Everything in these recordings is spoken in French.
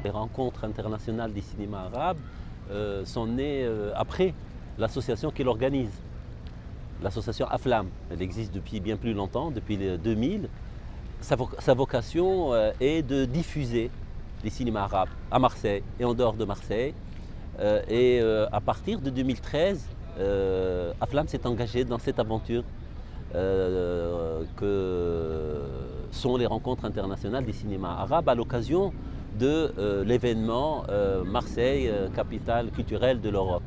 Les rencontres internationales des cinémas arabes sont nées après l'association qui l'organise. L'association Aflam, elle existe depuis bien plus longtemps, depuis 2000. Sa vocation est de diffuser les cinémas arabes à Marseille et en dehors de Marseille. À partir de 2013, Aflam s'est engagé dans cette aventure que sont les rencontres internationales des cinémas arabes à l'occasion de l'événement Marseille, capitale culturelle de l'Europe.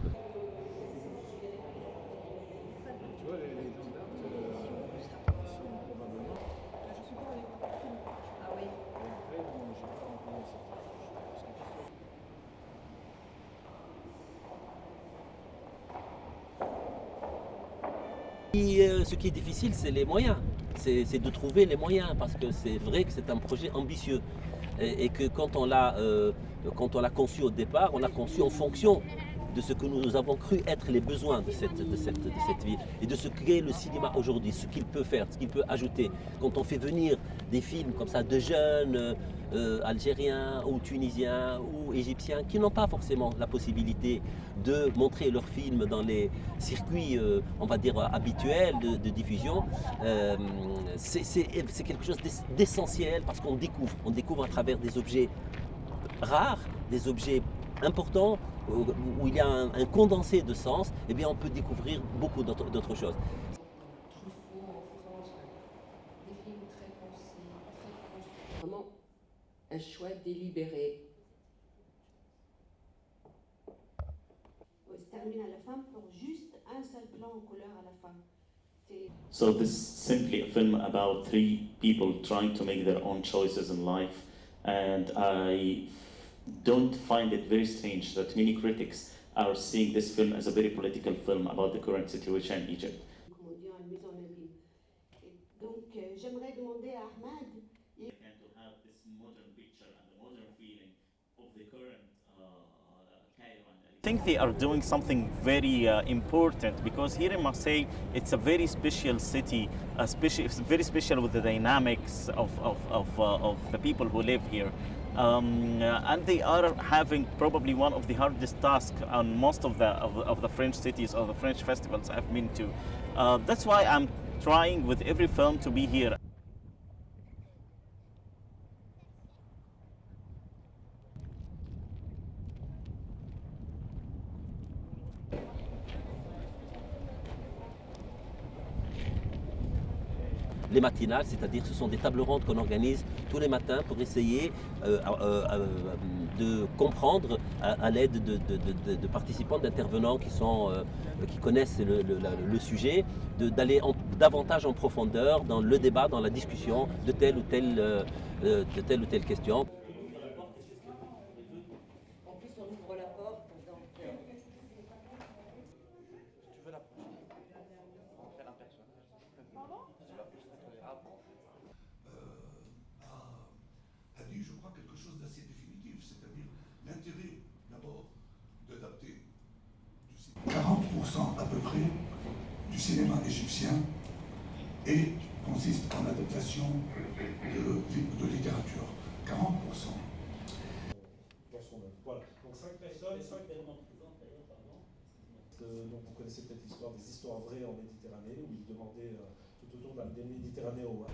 Ce qui est difficile, c'est les moyens. C'est de trouver les moyens, parce que c'est vrai que c'est un projet ambitieux. Et que quand on l'a conçu au départ, on l'a conçu en fonction de ce que nous avons cru être les besoins de cette ville et de ce qu'est le cinéma aujourd'hui, ce qu'il peut faire, ce qu'il peut ajouter. Quand on fait venir des films comme ça de jeunes algériens ou tunisiens ou égyptiens qui n'ont pas forcément la possibilité de montrer leurs films dans les circuits, on va dire, habituels de diffusion, c'est quelque chose d'essentiel, parce qu'on découvre à travers des objets rares, des objets importants, où il y a un condensé de sens, eh bien on peut découvrir beaucoup d'autres choses. Vraiment un choix délibéré. Se termine à la fin pour juste un seul plan en couleur à la fin. So this is simply a film about three people trying to make their own choices in life, and I don't find it very strange that many critics are seeing this film as a very political film about the current situation in Egypt. Donc j'aimerais demander à Ahmed. And to have this modern picture and the modern feeling of the current Cairo. I think they are doing something very important, because here in Marseille, it's a very special city, it's very special with the dynamics of the people who live here. And they are having probably one of the hardest tasks on most of the French cities or the French festivals I've been to. That's why I'm trying with every film to be here. Les matinales, c'est-à-dire ce sont des tables rondes qu'on organise tous les matins pour essayer de comprendre à l'aide de participants, d'intervenants qui connaissent le sujet, d'aller davantage en profondeur dans le débat, dans la discussion de telle ou telle question. En plus, on ouvre la porte, donc... a dit, je crois, quelque chose d'assez définitif, c'est-à-dire l'intérêt, d'abord, d'adapter 40% à peu près du cinéma égyptien consiste en adaptation de littérature. 40%. Dans son œuvre. Voilà. Donc 5 personnes, 5 éléments de présence d'ailleurs, pardon. Donc vous connaissez peut-être l'histoire des histoires vraies en Méditerranée, où ils demandaient tout autour de la Méditerranée au